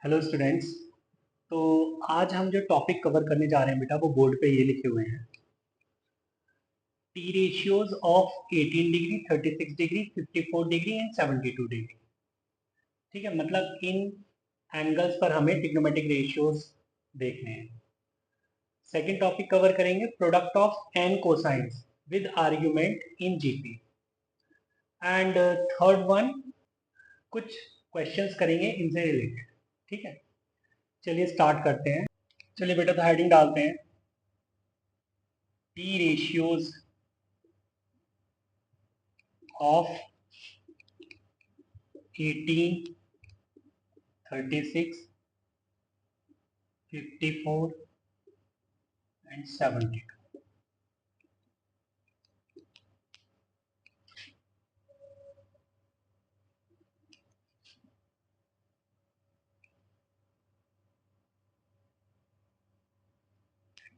Hello students. तो आज हम जो टॉपिक कवर करने जा रहे हैं बेटा वो बोर्ड पे ये लिखे हुए हैं। T ratios of 18 degree 36 degree 54 degree and 72 degree. ठीक है, मतलब इन एंगल्स पर हमें ट्रिग्नोमेट्रिक रेशियोज देखने हैं। सेकंड टॉपिक कवर करेंगे product of n cosines with argument in GP. And third one कुछ क्वेश्चंस करेंगे इनसे रिलेटेड। ठीक है, चलिए स्टार्ट करते हैं। चलिए बेटा तो हेडिंग डालते हैं T ratios of 18, 36, 54 and 72।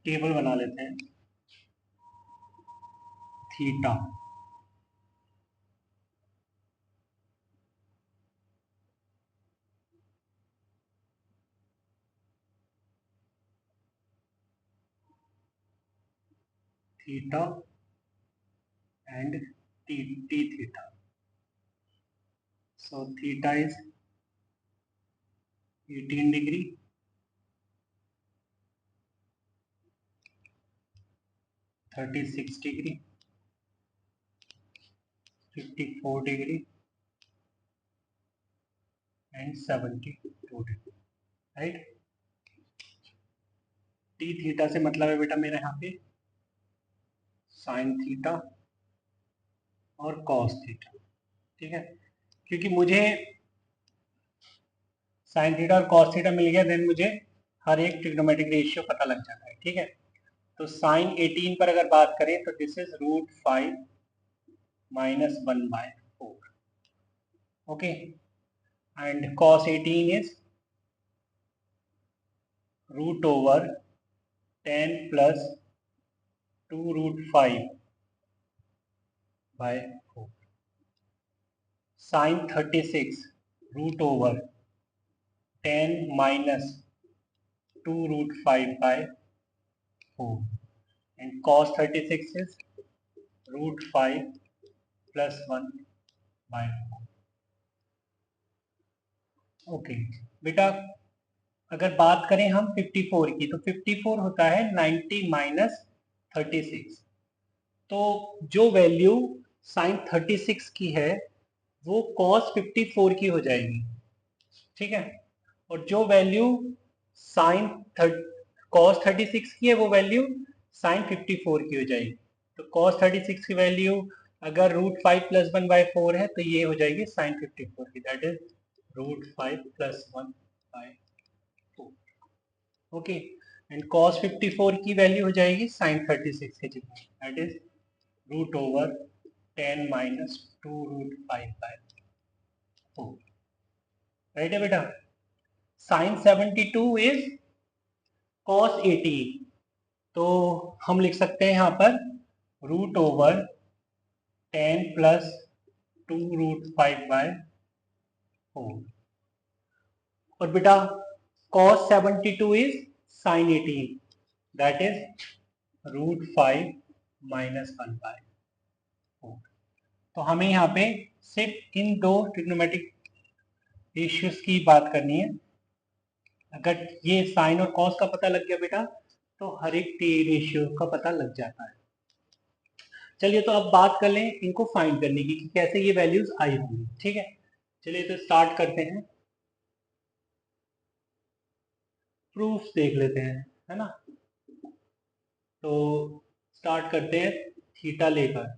Table बना लेते हैं। Theta theta and t theta. So theta is 18 degree, 36 degree, 54 degree and 72 degree, right? t theta से मतलब है बेटा मेरा यहाँ पे साइन थीटा और कॉस थीटा। ठीक है, क्योंकि मुझे साइन थीटा और कॉस थीटा मिल गया देन मुझे हर एक ट्रिग्नोमेट्रिक रेशियो पता लग जाता है। ठीक है, तो साइन 18 पर अगर बात करें तो this is √5 -1/4। Okay, and cos 18 इज √10 plus 2√5/4। Sine 36 √10 minus 2√5/4 and cos 36 is √5 plus 1/4। Okay बेटा, अगर बात करें हम 54 की तो 54 होता है 90 माइनस 36। तो जो वैल्यू साइन 36 की है वो कॉस 54 की हो जाएगी। ठीक है, और जो वैल्यू साइन कॉस 36 की है वो वैल्यू साइन 54 की हो जाएगी। तो कॉस 36 की वैल्यू अगर √5 प्लस 1/4 है तो ये हो जाएगी साइन 54 की, that is √5 plus 1/4। Okay, and cos 54 की वैल्यू हो जाएगी sin 36 के जितनी, दैट इज √10 माइनस 2√5/4। राइट है बेटा। sin 72 इज cos 18, तो हम लिख सकते हैं यहाँ पर √10 प्लस 2√5/4। और बेटा cos 72 is sin 18, that is √5 minus 1/4। तो हमें यहाँ पे सिर्फ इन दो ट्रिग्नोमेट्रिक रेशियोज की बात करनी है। अगर ये साइन और कॉस का पता लग गया बेटा तो हर एक टी रेशियो का पता लग जाता है। चलिए तो अब बात कर लें इनको फाइंड करने की कि कैसे ये वैल्यूज आई होंगी। ठीक है, चलिए तो स्टार्ट करते हैं, प्रूफ देख लेते हैं, है ना। तो स्टार्ट करते हैं थीटा लेकर।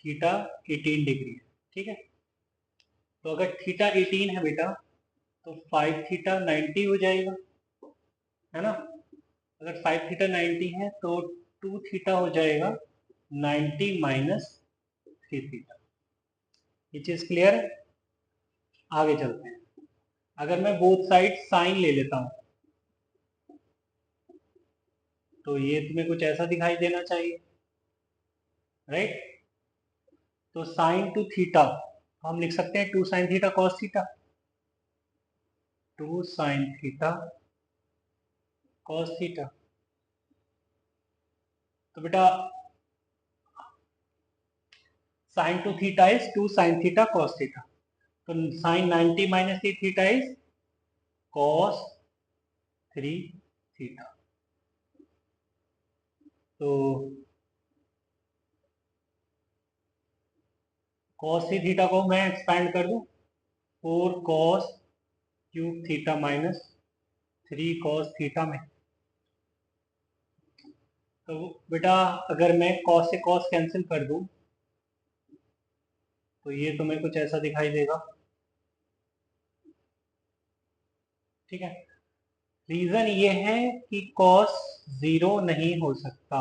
थीटा 18 डिग्री है। ठीक है, तो अगर थीटा 18 है बेटा तो 5 थीटा 90 हो जाएगा, है ना। अगर 5 थीटा 90 है तो 2 थीटा हो जाएगा 90 माइनस 3 थीटा। ये चीज क्लियर है। आगे चलते हैं। अगर मैं बोथ साइड साइन ले लेता हूं तो ये तुम्हें कुछ ऐसा दिखाई देना चाहिए, राइट। तो साइन टू थीटा हम लिख सकते हैं 2 sin theta cos theta. 2 sign theta cos theta. तो बेटा sine 2 theta is 2 sign theta cos theta. तो sine 90 minus theta is cos 3 theta. तो कॉस 3 थीटा को मैं एक्सपैंड कर दूं 4 cos cube theta minus 3 cos theta में। तो बेटा अगर मैं कॉस से कॉस कैंसिल कर दूं तो ये तुम्हें कुछ ऐसा दिखाई देगा। ठीक है, रीजन ये है कि कॉस 0 नहीं हो सकता,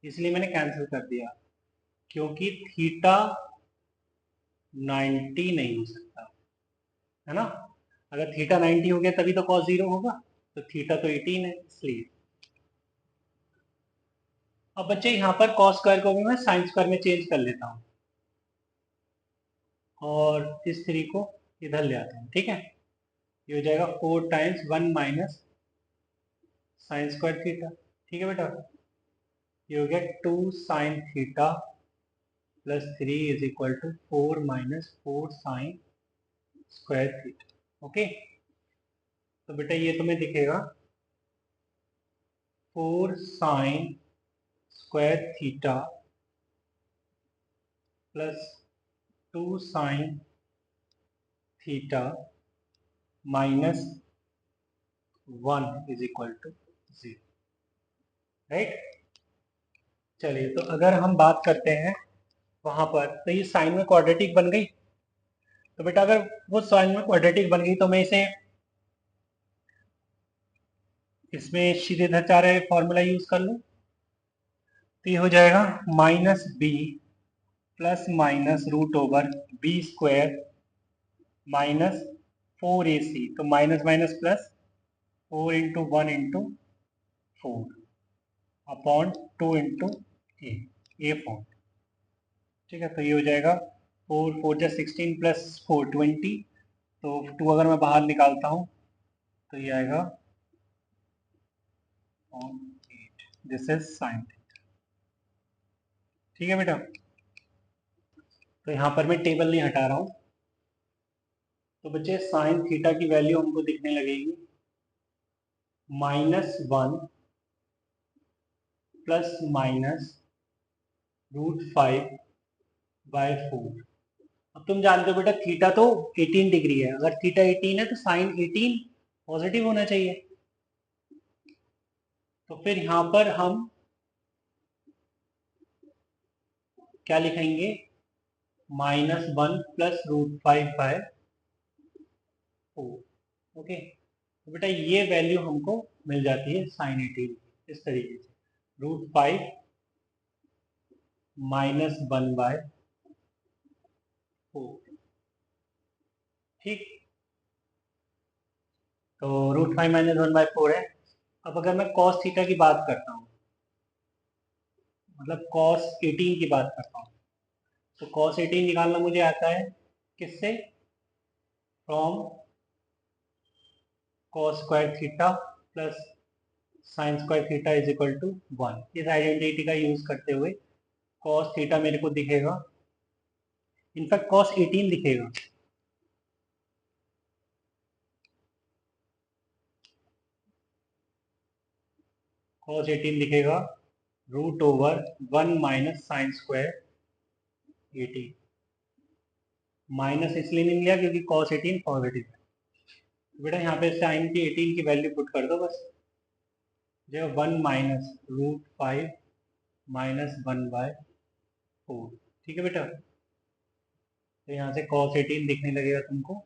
इसलिए मैंने कैंसिल कर दिया, क्योंकि थीटा 90 नहीं हो सकता, है ना। अगर थीटा 90 हो गया तभी तो कॉस 0 होगा, तो थीटा तो 18 है इसलिए। अब बच्चे यहाँ पर कॉस स्क्वायर को भी मैं साइन स्क्वायर में चेंज कर लेता हूँ और इस 3 को इधर ले आता हूँ। ठीक है, ये हो जाएगा 4 times 1 minus sine square theta. ठीक है बेटा, ये हो गया 2 साइन थीटा plus 3 is equal to 4 minus 4 sine square theta. Okay, तो बेटा ये तुम्हें दिखेगा 4 sine square theta plus 2 sign theta minus 1 is equal to 0। Right, चलिए तो अगर हम बात करते हैं वहां पर, तो ये साइन में क्वाड्रेटिक बन गई। तो बेटा अगर वो साइन में क्वाड्रेटिक बन गई तो मैं इसे इसमें सीधे फॉर्मूला यूज कर लूँ, तो ये हो जाएगा minus B plus minus root over B square minus 4ac। तो minus minus plus 4 into 1 into 4 upon 2 into A 4। ठीक है, तो ये हो जाएगा 4 4 जा 16 प्लस 4 20। तो 2 अगर मैं बाहर निकालता हूँ तो ये आएगा 8। This is sine. ठीक है बेटा, तो यहाँ पर मैं टेबल नहीं हटा रहा हूँ। तो बच्चे साइन थीटा की वैल्यू हमको दिखने लगेगी -1 प्लस माइनस √5/4। अब तुम जानते हो बेटा थीटा तो 18 डिग्री है, अगर थीटा 18 है तो साइन 18 पॉजिटिव होना चाहिए। तो फिर यहाँ पर हम क्या लिखेंगे, -1 प्लस √5/4। ओके, तो बेटा ये वैल्यू हमको मिल जाती है साइन 18 इस तरीके से, √5 -1/4। ठीक, तो √5 -1/4 है। अब अगर मैं cos थीटा की बात करता हूँ, मतलब cos 18 की बात करता हूँ, तो cos 18 निकालना मुझे आता है किससे, from cos square theta plus sine square theta is equal to 1। इस आइडेंटिटी का यूज करते हुए cos थीटा मेरे को दिखेगा, इनफैक्ट cos 18 दिखेगा। cos 18 दिखेगा √1 माइनस साइन स्क्वायर 18। माइनस इसलिए नहीं लिया क्योंकि cos 18 पॉजिटिव है। तो बेटा यहाँ पे साइन की 18 की वैल्यू पुट कर दो बस, जो 1 माइनस √5 -1/4। ठीक है बेटा, तो यहाँ से cos 18 दिखने लगेगा तुमको,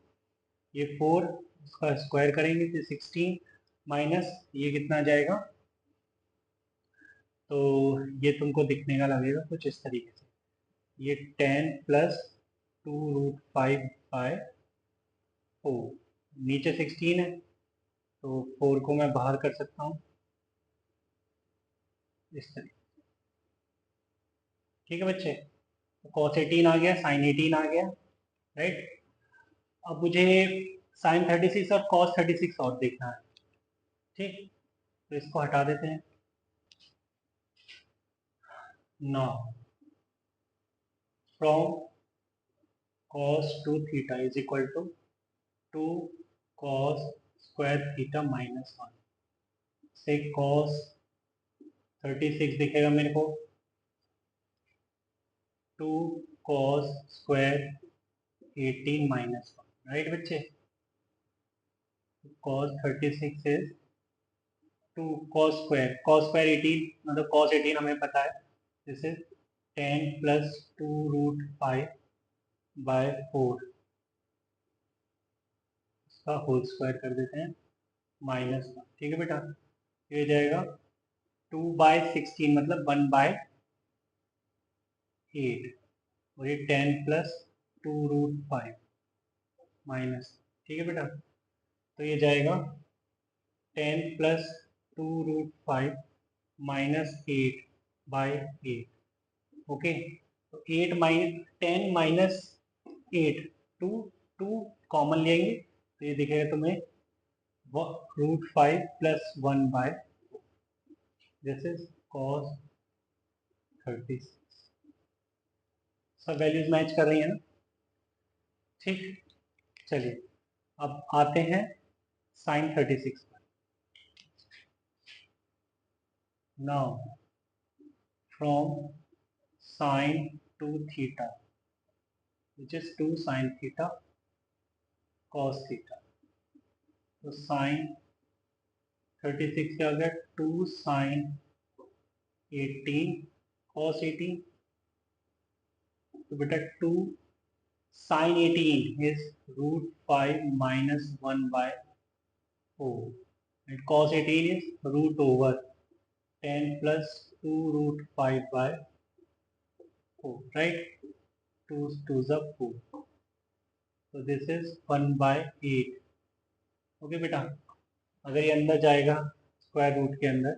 ये 4 उसका स्क्वायर करेंगे तो 16 माइनस ये कितना आ जाएगा, तो ये तुमको दिखने का लगेगा कुछ इस तरीके से, ये 10 प्लस 2√5/4। नीचे 16 है तो 4 को मैं बाहर कर सकता हूँ इस तरीके। ठीक है बच्चे, तो cos 18 आ गया, साइन 18 आ गया। राइट, अब मुझे साइन 36 और कॉस 36 और देखना है। ठीक, तो इसको हटा देते हैं। Now from cos 2 theta is equal to 2 cos square theta minus 1 से cos 36 दिखेगा मेरे को 2 cos square 18 minus 1, राइट बच्चे? cos 36 is 2 cos square 18 मतलब cos 18 हमें पता है, this is 10 plus 2 root 5 by 4, इसका होल स्क्वायर कर देते हैं माइनस 1। ठीक है बेटा, ये हो जाएगा 2/16 मतलब 1/8 और ये 10 plus 2 root 5 माइनस। ठीक है बेटा, तो ये जाएगा 10 plus 2 root 5 minus 8/8। ओके, तो 10 minus 8 2 कॉमन लेंगे तो ये दिखेगा तुम्हें √5 plus 1/, दिस इज cos 36। सब वैल्यूज मैच कर रही है ना? ठीक, चलिए अब आते हैं sin 36 पर। Now from sin 2 theta which is 2 sin theta cos theta, तो sin 36 क्या हो गया 2 sin 18 cos 18, तो बेटा 2 sin 18 is √5 minus 1/4 and cos 18 is root over 10 plus 2 √5/4, right? 2 2s are 4, so this is 1/8। Okay बेटा, अगर ये अंदर जाएगा स्क्वायर रूट के अंदर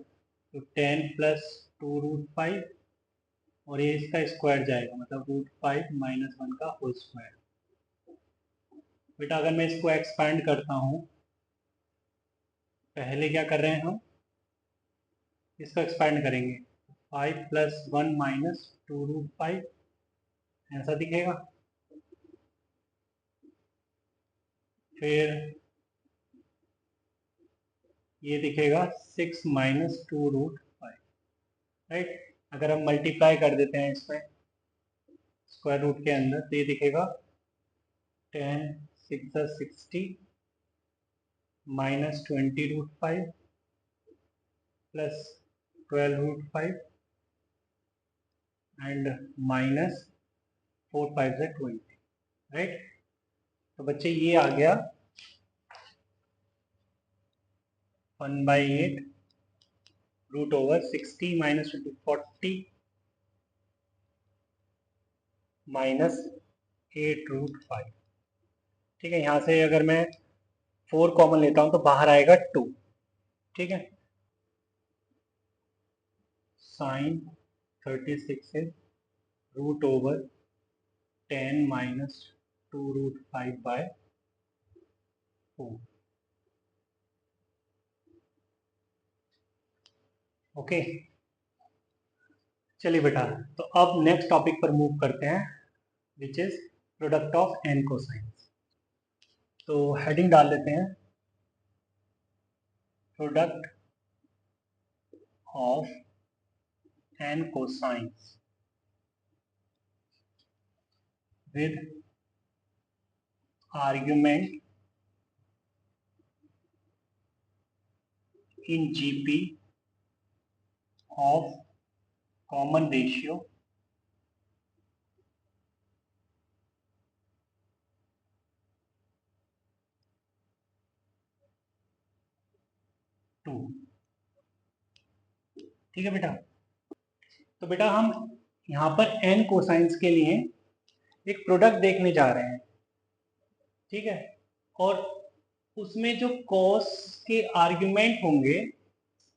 तो 10 plus 2 √5 और ये इसका स्क्वायर जाएगा मतलब √5 minus 1 का होल स्क्वायर। बेटा अगर मैं इसको एक्सपैंड करता हूँ, पहले क्या कर रहे हैं हम, इसको एक्सपैंड करेंगे 5 plus 1 minus 2 √5 ऐसा दिखेगा। फिर ये दिखेगा 6 minus 2 √5, राइट? अगर हम मल्टीप्लाई कर देते हैं इसमें स्क्वायर रूट के अंदर तो ये दिखेगा 10 6 60 minus 20 √5 plus 12 √5 and minus 4 5 20, right? तो बच्चे ये आ गया 1/8 रूट ओवर 60 minus 20 40 minus 8 √5। ठीक है, यहाँ से अगर मैं 4 कॉमन लेता हूँ तो बाहर आएगा 2। ठीक है, साइन 36 है रूट ओवर 10 minus 2 √5/4। ओके, चलिए बेटा, तो अब नेक्स्ट टॉपिक पर मूव करते हैं which is product of n cosines. तो हेडिंग डाल लेते हैं product of n cosines with argument in GP of common ratio 2। ठीक है बेटा, तो बेटा हम यहाँ पर एन कोसाइंस के लिए एक प्रोडक्ट देखने जा रहे हैं। ठीक है, और उसमें जो कॉस के आर्ग्यूमेंट होंगे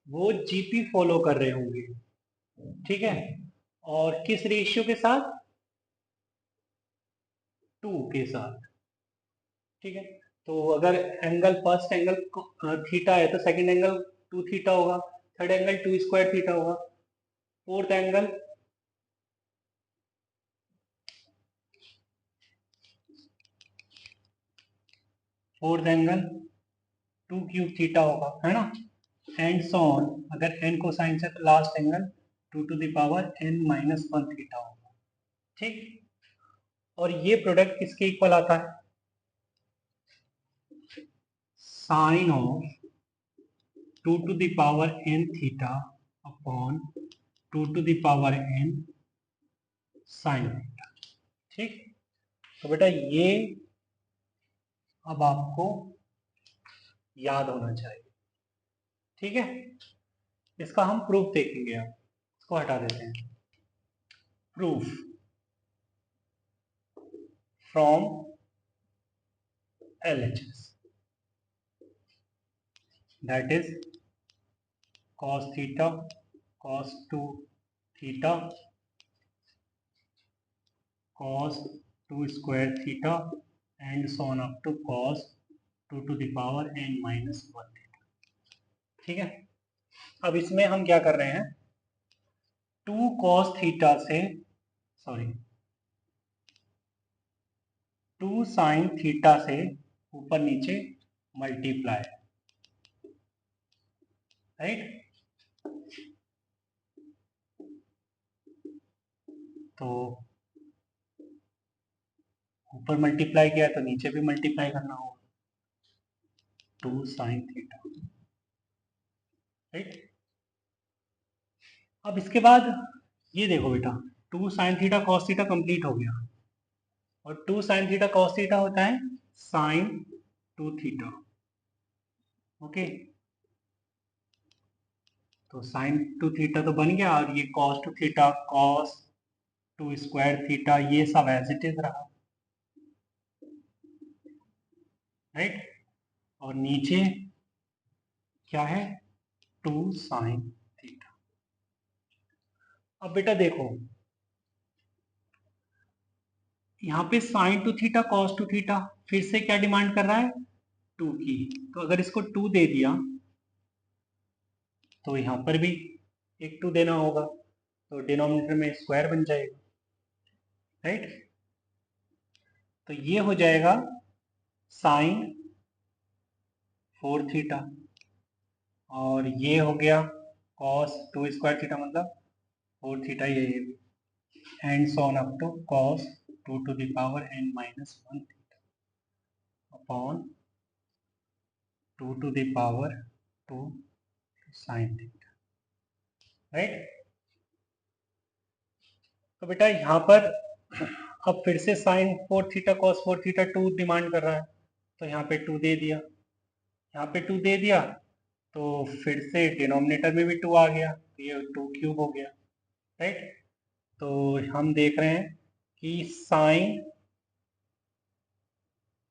वो जीपी फॉलो कर रहे होंगे। ठीक है, और किस रेशियो के साथ, 2 के साथ। ठीक है, तो अगर एंगल फर्स्ट एंगल थीटा है तो सेकंड एंगल 2 थीटा होगा, थर्ड एंगल 2 स्क्वायर थीटा होगा, fourth angle fourth angle 2 cube theta होगा, है ना, एंड सो ऑन। अगर n कोसाइन से तो last angle 2 to the power n minus 1 theta होगा, ठीक। और ये प्रोडक्ट किसके इक्वल आता है, sine of 2 to the power n theta upon 2 to the power n sine theta, ठीक। तो बेटा ये अब आपको याद होना चाहिए, ठीक है। इसका हम प्रूफ देखेंगे, अब इसको हटा देते हैं। Proof from LHS, that is cos theta cos 2 theta cos 2 square theta and so on up to cos 2 to the power n minus 1 theta, ठीक है। अब इसमें हम क्या कर रहे हैं, 2 cos थीटा से सॉरी 2 sin थीटा से ऊपर नीचे मल्टीप्लाई, राइट। तो ऊपर मल्टीप्लाई किया तो नीचे भी मल्टीप्लाई करना होगा, 2 sin थीटा, राइट। अब इसके बाद ये देखो बेटा, 2 sin theta cos theta complete हो गया, और 2 sin थीटा cos थीटा होता है sin 2 थीटा, ओके। तो sin 2 थीटा तो बन गया, और ये cos 2 theta cos 2 square theta ये सब एज इट इज रहा, राइट। और नीचे क्या है, 2 sin थीटा। अब बेटा देखो, यहाँ पे sin 2 थीटा cos 2 थीटा फिर से क्या डिमांड कर रहा है, 2 की। तो अगर इसको 2 दे दिया तो यहाँ पर भी एक 2 देना होगा, तो डिनोमिनेटर में स्क्वायर बन जाएगा, राइट। तो ये हो जाएगा साइन 4 थीटा, और ये हो गया cos 2 स्क्वायर थीटा मतलब 4 थीटा, ये and so on up to cos 2 to the power n minus 1 theta upon 2 to the power 2 sign theta, right. तो बेटा यहाँ पर अब फिर से sine 4 theta cos 4 theta 2 demand कर रहा है, तो यहाँ पे 2 दे दिया, यहाँ पे 2 दे दिया, तो फिर से डिनोमिनेटर में भी 2 आ गया, तो ये 2 क्यूब हो गया, राइट। तो हम देख रहे हैं कि साइन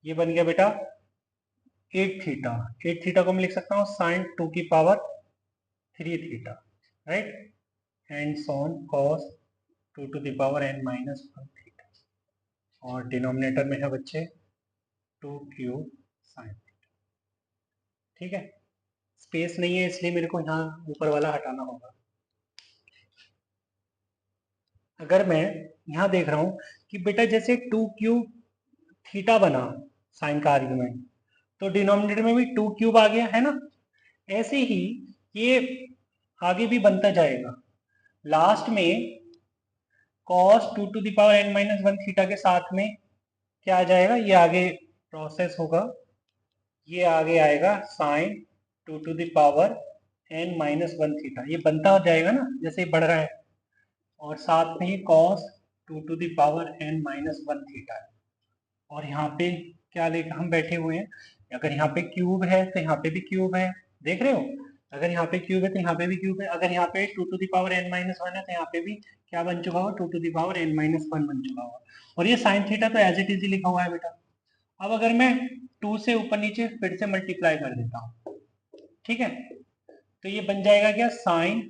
ये बन गया बेटा 8 थीटा, 8 थीटा को मैं लिख सकता हूँ साइन 2 की power 3 theta, right, and so on cos 2 to the power n minus 1 theta, और डिनोमिनेटर में है बच्चे 2 क्यूब साइन थीटा, ठीक है। स्पेस नहीं है इसलिए मेरे को यहाँ ऊपर वाला हटाना होगा। अगर मैं यहाँ देख रहा हूँ कि बेटा जैसे 2 क्यूब थीटा बना साइन का आर्ग्यूमेंट, तो डिनोमिनेटर में भी 2 क्यूब आ गया, है ना। ऐसे ही ये आगे भी बनता जाएगा, लास्ट में cos 2 to the power n minus 1 theta के साथ में क्या आ जाएगा, ये आगे प्रोसेस होगा, ये आगे आएगा sine 2 to the power n minus 1 theta, ये बनता जाएगा ना जैसे बढ़ रहा है, और साथ में ही cos 2 to the power n minus 1 theta है। और यहाँ पे क्या लेकर हम बैठे हुए हैं, अगर यहाँ पे क्यूब है तो यहाँ पे भी क्यूब है, देख रहे हो, अगर यहाँ पे क्यूब है तो यहाँ पे भी क्यूब है, अगर यहाँ पे 2 to the power n minus 1 है तो यहाँ पे भी क्या बन चुका होगा, 2 to the power n minus 1 बन चुका होगा। और ये साइन थीटा तो एज इट इज लिखा हुआ है बेटा। अब अगर मैं 2 से ऊपर नीचे फिर से मल्टीप्लाई कर देता हूँ, ठीक है, तो ये बन जाएगा क्या, sine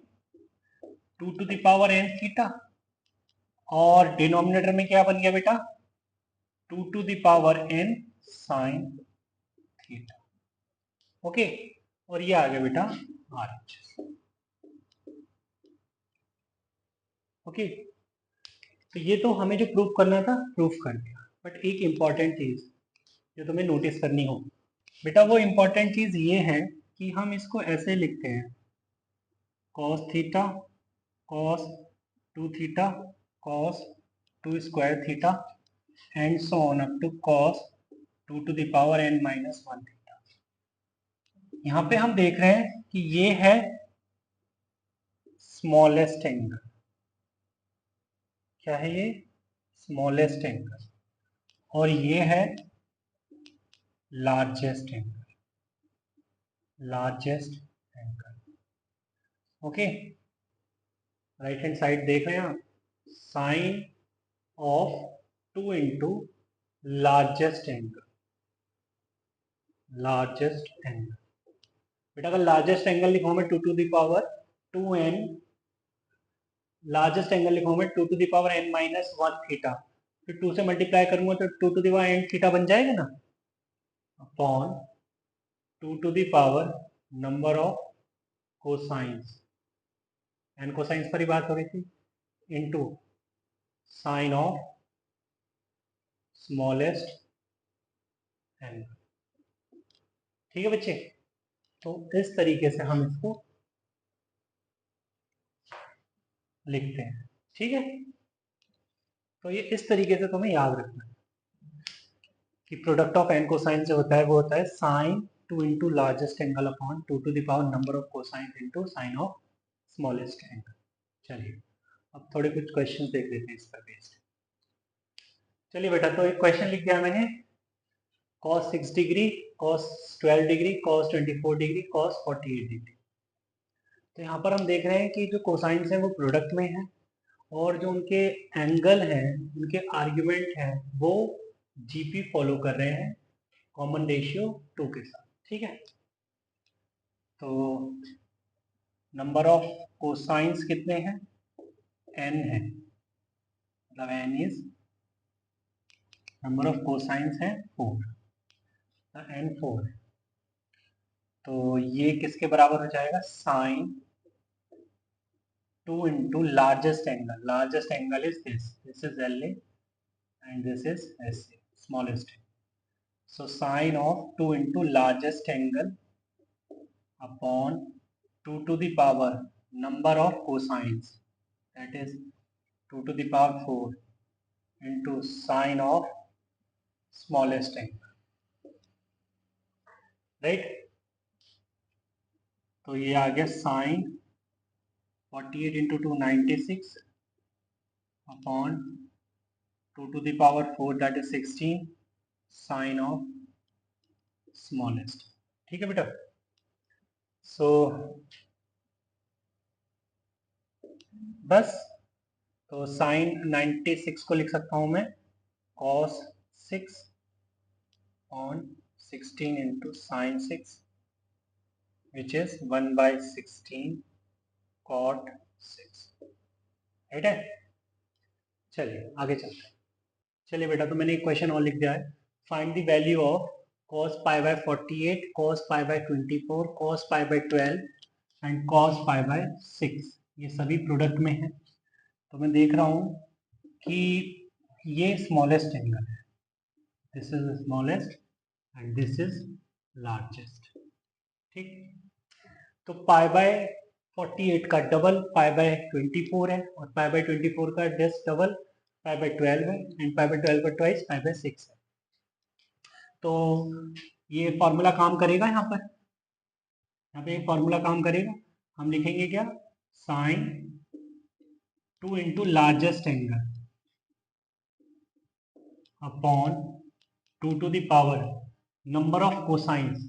2 to the power n theta, और डिनोमिनेटर में क्या बन गया बेटा, 2 to the power n sine theta. Okay, और ये आ गया बेटा RHS। ओके, तो ये तो हमें जो प्रूफ करना था प्रूफ कर दिया, बट एक इम्पॉर्टेंट चीज जो तुम्हें नोटिस करनी हो बेटा, वो इम्पॉर्टेंट चीज ये है कि हम इसको ऐसे लिखते हैं cos theta cos 2 theta cos 2 square theta and so on up to cos 2 to the power n minus 1 theta. यहाँ पे हम देख रहे हैं कि ये है स्मॉलेस्ट एंगल। क्या है ये? Smallest angle. और ये है largest angle. Largest angle. Okay, right hand side देख रहे हैं आप, sine of 2 into largest angle. Largest angle बेटा, अगर लार्जेस्ट एंगल लिखो मैं 2 to the power 2n, largest angle लिखो मैं 2 to the power n minus 1 theta, फिर 2 से मल्टीप्लाई करूंगा तो 2 to the power n theta बन जाएगा ना, upon 2 to the power number of cosines, n cosines पर ही बात हो रही थी, into sine of smallest angle. ठीक है बच्चे, तो इस तरीके से हम इसको लिखते हैं। ठीक है, तो ये इस तरीके से तुम्हें याद रखना है कि प्रोडक्ट ऑफ एन कोसाइन जो होता है वो होता है sine 2 into largest angle upon 2 to the power number of cosine into sine of smallest angle. चलिए अब थोड़े कुछ क्वेश्चन देख लेते हैं इस पर बेस्ड। चलिए बेटा, तो एक क्वेश्चन लिख दिया मैंने, cos 6 degree, cos 12 degree, cos 24 degree, cos 48 degree. तो यहाँ पर हम देख रहे हैं कि जो कोसाइंस है वो प्रोडक्ट में है, और जो उनके एंगल हैं, उनके आर्ग्यूमेंट हैं, वो जीपी फॉलो कर रहे हैं कॉमन रेशियो 2 के साथ। ठीक है, तो नंबर ऑफ कोसाइंस कितने हैं? n है, मतलब n is number of cosines है 4, n 4 है। तो ये किसके बराबर हो जाएगा? Sine 2 into largest angle. Largest angle is this is L A and this is SA, smallest. So sine of 2 into largest angle upon 2 to the power number of cosines, that is 2 to the power 4 into sine of smallest angle, right? तो ये आ गया sign 48 into 2 96 upon 2 to the power 4 that is 16 sine of smallest। ठीक है बेटा, सो बस, तो sign 96 को लिख सकता हूं मैं cos 6 on 16 into sin 6 which is 1 by 16 cot 6। Right है, चलिए आगे चलते हैं। चलिए बेटा, तो मैंने एक क्वेश्चन और लिख दिया है, find the value of cos pi by 48, cos pi by 24, cos pi by 12 and cos pi by 6। ये सभी प्रोडक्ट में है। तो मैं देख रहा हूं कि ये स्मॉलेस्ट एंगल है, this is smallest and this is largest. ठीक, तो पाई बाय 48 का डबल पाई बाय 24 है, और पाई बाय 24 का जस्ट डबल पाई बाय 12 है, एंड पाई बाय 12 का ट्वाइस पाई बाय 6 है। तो ये फॉर्मूला काम करेगा यहाँ पर, यहाँ पे फॉर्मूला काम करेगा। हम लिखेंगे क्या? Sine 2 into largest angle upon 2 to the power number of cosines,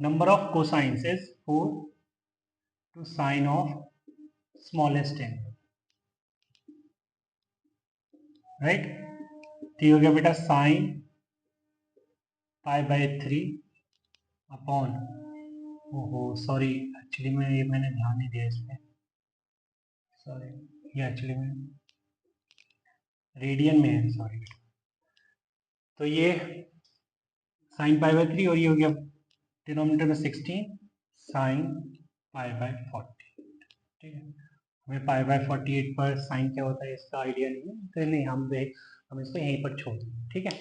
number of cosines is 4 to sine of smallest angle, right? तो ये हो गया बेटा साइन पाई बाय 3 अपॉन, ओहो सॉरी, एक्चुअली मैं ये मैंने ध्यान नहीं दिया इस पे, सॉरी, ये एक्चुअली में रेडियन में है, सॉरी। तो ये साइन पाई बाय 3 और ये हो गया डिनोमिनेटर में 16 साइन पाई बाय 40। ठीक है, हमें पाई बाय 48 पर साइन क्या होता है इसका आइडिया नहीं है, तो नहीं हम इसको यहीं पर छोड़ दें। ठीक है,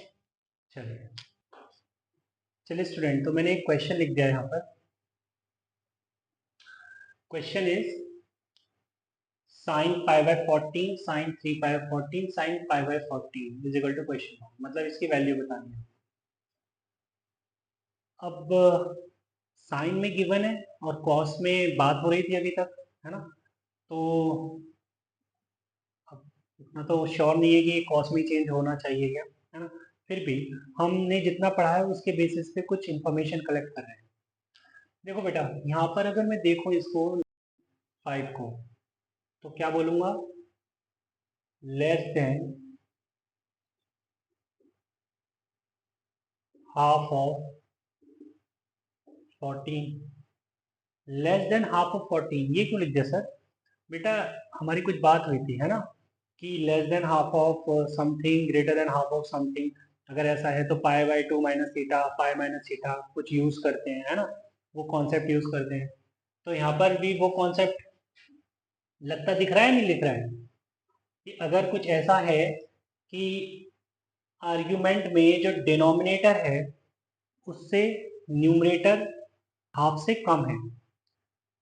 चलिए स्टूडेंट, तो मैंने एक क्वेश्चन लिख दिया यहाँ पर। Question is sine pi by 14 sine 3 pi by 14 sine pi by 14 is equal to question, मतलब इसकी वैल्यू बतानी है। अब साइन में गिवन है और कॉस में बात हो रही थी अभी तक, है ना, तो अब इतना तो श्योर नहीं है कि कॉस में चेंज होना चाहिए क्या, है ना, फिर भी हमने जितना पढ़ा है उसके बेसिस पे कुछ इंफॉर्मेशन कलेक्ट कर रहे हैं। देखो बेटा, यहाँ पर अगर मैं देखूँ इसको 5 को, तो क्या बोलूँगा, less than half of 14, less than half of 14, ये क्यों लिख दिया सर? बेटा हमारी कुछ बात हुई थी, है ना, कि less than half of something greater than half of something, अगर ऐसा है तो pi by 2 minus theta, pi minus theta कुछ यूज करते हैं, है ना, वो कॉन्सेप्ट यूज करते हैं। तो यहाँ पर भी वो कॉन्सेप्ट लगता दिख रहा है, नहीं लिख रहा है, कि अगर कुछ ऐसा है कि आर्ग्यूमेंट में जो डिनोमिनेटर है उससे न्यूमरेटर हाफ से कम है,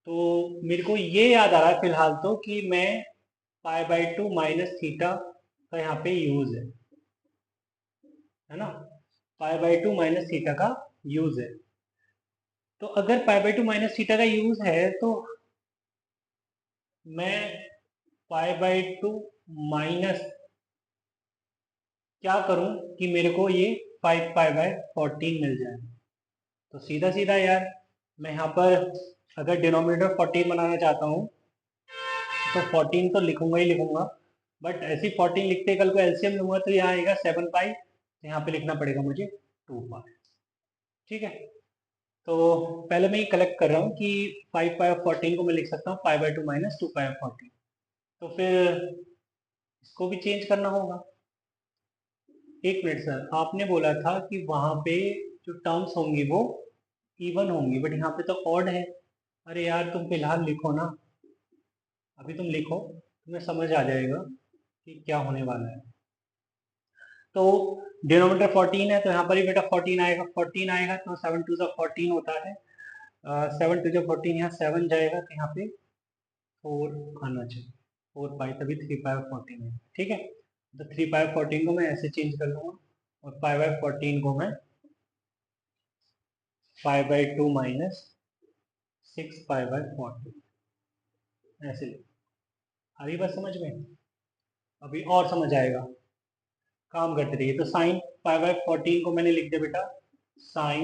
तो मेरे को ये याद आ रहा है फिलहाल तो कि मैं पाई बाय 2 माइनस थीटा का यहाँ पे यूज है ना, पाई बाय 2 माइनस थीटा का यूज है। तो अगर पाई बाय 2 माइनस थीटा का यूज है तो मैं पाई बाय 2 माइनस क्या करूं कि मेरे को ये 5 पाई बाय 14 मिल जाए। तो सीधा सीधा यार, मैं यहाँ पर अगर डिनोमिनेटर 14 बनाना चाहता हूँ तो 14 तो लिखूंगा ही लिखूंगा, बट ऐसी 14 लिखते कल को एलसीएम लूंगा तो यहाँ आएगा 7 पाई, तो यहाँ पे लिखना पड़ेगा मुझे 2 पाई। ठीक है, तो पहले मैं ये कलेक्ट कर रहा हूँ कि 5 पाई 14 को मैं लिख सकता हूँ पाई बाय 2 माइनस 2 पाई 14, तो फिर इसको भी चेंज करना होगा। एक मिनट सर, आपने बोला था कि वहां पे जो टर्म्स होंगी वो इवन होंगी, बट यहाँ पे तो ऑड है। अरे यार तुम फिलहाल लिखो ना, अभी तुम लिखो, तुम्हें समझ आ जाएगा कि क्या होने वाला है। तो डिनोमिनेटर 14 है तो यहाँ पर ही बेटा 14 आएगा, 14 आएगा तो 7 टू सा 14 होता है, 7 टू जो 14, यहाँ 7 जाएगा तो यहाँ पे 4 आना चाहिए, 4 पाई, तभी 3 पाई 14 है। ठीक है, तो 3 पाई 14 को मैं ऐसे चेंज कर लूंगा और पाई बाय 14 को मैं pi by 2 minus 6 pi by 14 ऐसे ले। आ रही बात समझ में? अभी और समझ आएगा, काम करते रहिए। तो साइन पाई बाय 14 को मैंने लिख दिया बेटा sign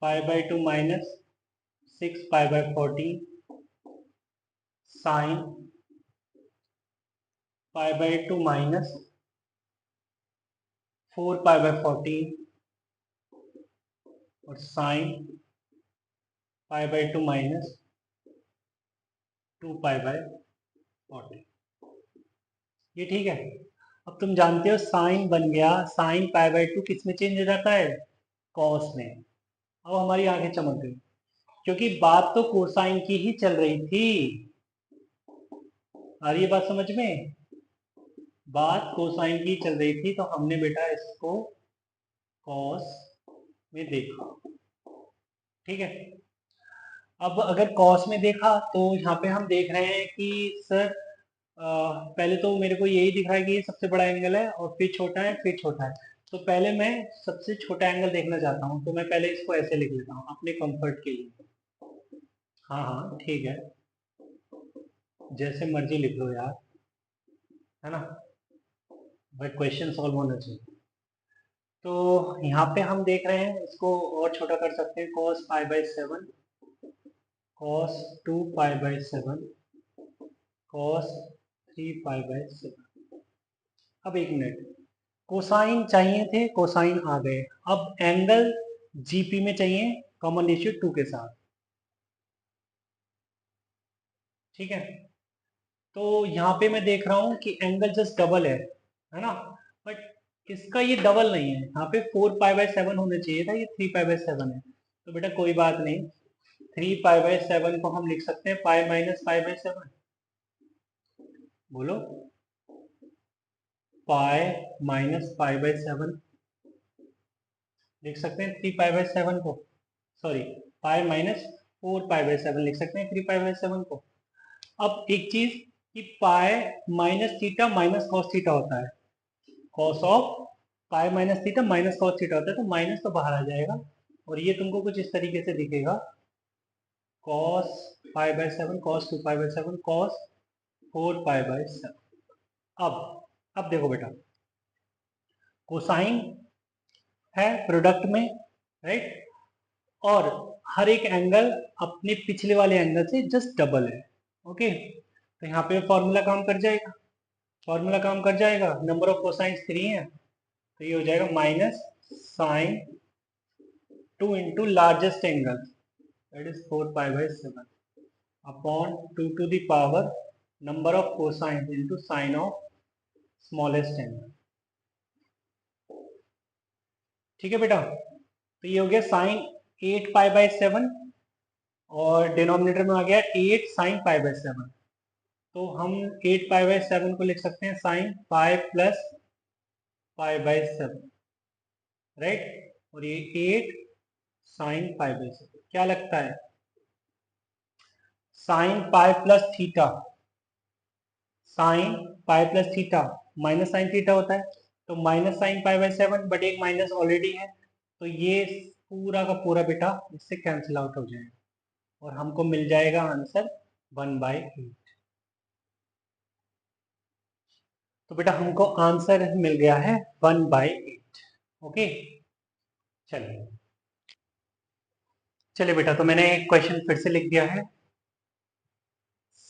pi bye 2 minus 6 pi by 14 sine pi bye 2 minus 4 pi by 14 और sign pi bye 2 minus 2 pi by 14। ये ठीक है। अब तुम जानते हो साइन बन गया, साइन पाई बाय 2 किस में चेंज हो जाता है? कॉस में। अब हमारी आंखें चमक गई, क्योंकि बात तो कोसाइन की ही चल रही थी। आ रही है बात समझ में? बात कोसाइन की चल रही थी तो हमने बेटा इसको कॉस में देखा। ठीक है, अब अगर कॉस में देखा तो यहाँ पे हम देख रहे हैं कि सर पहले तो मेरे को यही दिख रहा है कि ये सबसे बड़ा एंगल है और फिर छोटा है फिर छोटा है, तो पहले मैं सबसे छोटा एंगल देखना चाहता हूँ, तो मैं पहले इसको ऐसे लिख लेता हूँ अपने कंफर्ट के लिए। हाँ हाँ ठीक है, जैसे मर्जी लिख लो यार, है ना, भाई क्वेश्चन सॉल्व होना चाहिए। तो यहाँ पे हम देख रहे हैं, इसको और छोटा कर सकते हैं, cos pi by 7, cos 2 pi by 7, cos 3 pi bye 7। अब एक मिनट, कोसाइन चाहिए थे, कोसाइन आ गए, अब एंगल जीपी में चाहिए कॉमन रेशियो 2 के साथ। ठीक है, तो यहाँ पे मैं देख रहा हूँ कि एंगल जस्ट डबल है ना, बट इसका ये डबल नहीं है, यहाँ पे 4π/7 होना चाहिए था, ये 3π/7 है। तो बेटा कोई बात नहीं, 3π/7 को हम लिख सकते हैं पाई माइनस π/7। बोलो, पाई माइनस π/7 लिख सकते हैं 3π/7 को, सॉरी पाई माइनस 4π/7 लिख सकते हैं 3π/7 को। अब एक चीज कि pi minus theta minus cos theta होता है, cos of pi minus theta minus cos theta होता है, तो माइनस तो बाहर आ जाएगा और ये तुमको कुछ इस तरीके से दिखेगा, कॉस π/7 कॉस 2π/7 कॉस 4π/7। अब देखो बेटा, कोसाइन है प्रोडक्ट में, राइट, और हर एक एंगल अपने पिछले वाले एंगल से जस्ट डबल है। ओके, तो यहाँ पे फॉर्मूला काम कर जाएगा, फॉर्मूला काम कर जाएगा, नंबर ऑफ कोसाइंस 3 है, तो ये हो जाएगा minus sine 2 into largest angle that is 4π/7 upon 2 to the power number of cosines into sine of smallest angle. ठीक है बेटा, तो ये हो गया साइन 8π/7 और डिनोमिनेटर में आ गया 8 साइन π/7, तो हम 8π/7 को लिख सकते हैं साइन पाई प्लस π/7, राइट, और ये 8 साइन π/7 क्या लगता है, sine pi plus theta, sine pi plus theta minus sine theta होता है, तो माइनस साइन π/7, बट एक माइनस ऑलरेडी है, तो ये पूरा का पूरा बेटा इससे कैंसिल आउट हो जाएगा और हमको मिल जाएगा आंसर 1/8। तो बेटा हमको आंसर मिल गया है 1/8। ओके, चलिए चलिए बेटा, तो मैंने क्वेश्चन फिर से लिख दिया है,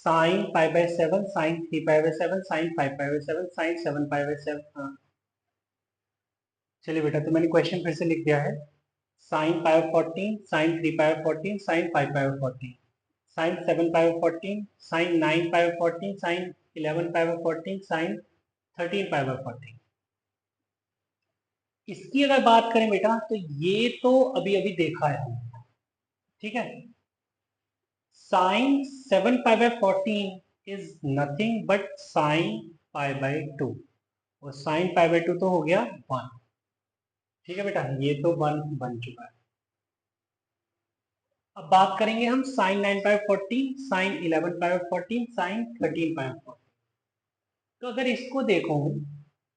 साइन π/7 साइन 3π/7 साइन 5π/7 साइन 7π/7। हाँ चलिए बेटा, तो मैंने क्वेश्चन फिर से लिख दिया है, sine π/14 sine 3π/14 sine 5π/14 sine 7π/14 sine 9π/14 sine 11π/14 sine 13π/14। इसकी अगर बात करें बेटा, तो ये तो अभी अभी देखा है हमने, ठीक है। Sine 7π/14 is nothing but sine π/2 और साइन π/2 तो हो गया 1। ठीक है बेटा, ये तो 1 बन चुका है। अब बात करेंगे हम साइन 9π/14 साइन 11π/14 साइन 13π/14। तो अगर इसको देखो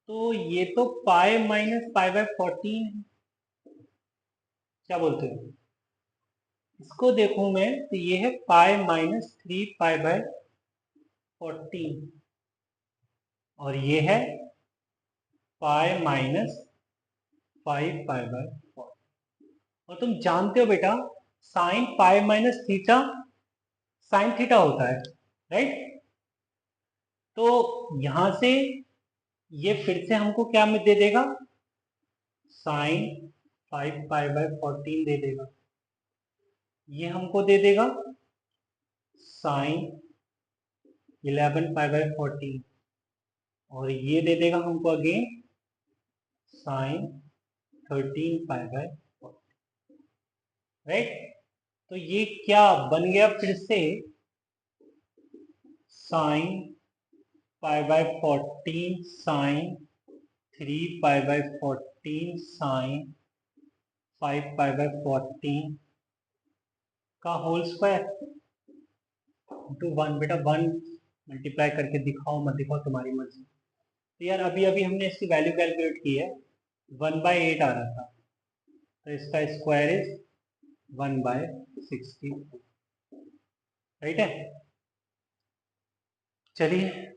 तो ये तो पाई माइनस π/14, क्या बोलते हो, इसको देखूं मैं तो ये है पाई माइनस 3π/14 और ये है पाई माइनस 5π/14। और तुम जानते हो बेटा, sine pi minus theta sine theta होता है, राइट, तो यहां से ये फिर से हमको क्या में दे देगा, साइन 5π/14 दे देगा, ये हमको दे देगा साइन 11π/14 और ये दे देगा हमको अगेन साइन 13π/14, राइट। तो ये क्या बन गया फिर से, साइन π/14 साइन 3π/14 साइन 5π/14 का होल स्क्वायर इंटू 1। बेटा 1 मल्टीप्लाई करके दिखाओ मत दिखाओ तुम्हारी मर्जी। तो यार अभी अभी हमने इसकी वैल्यू कैलकुलेट की है, 1/8 आ रहा था, तो इसका स्क्वायर इज 1/60, राइट है। चलिए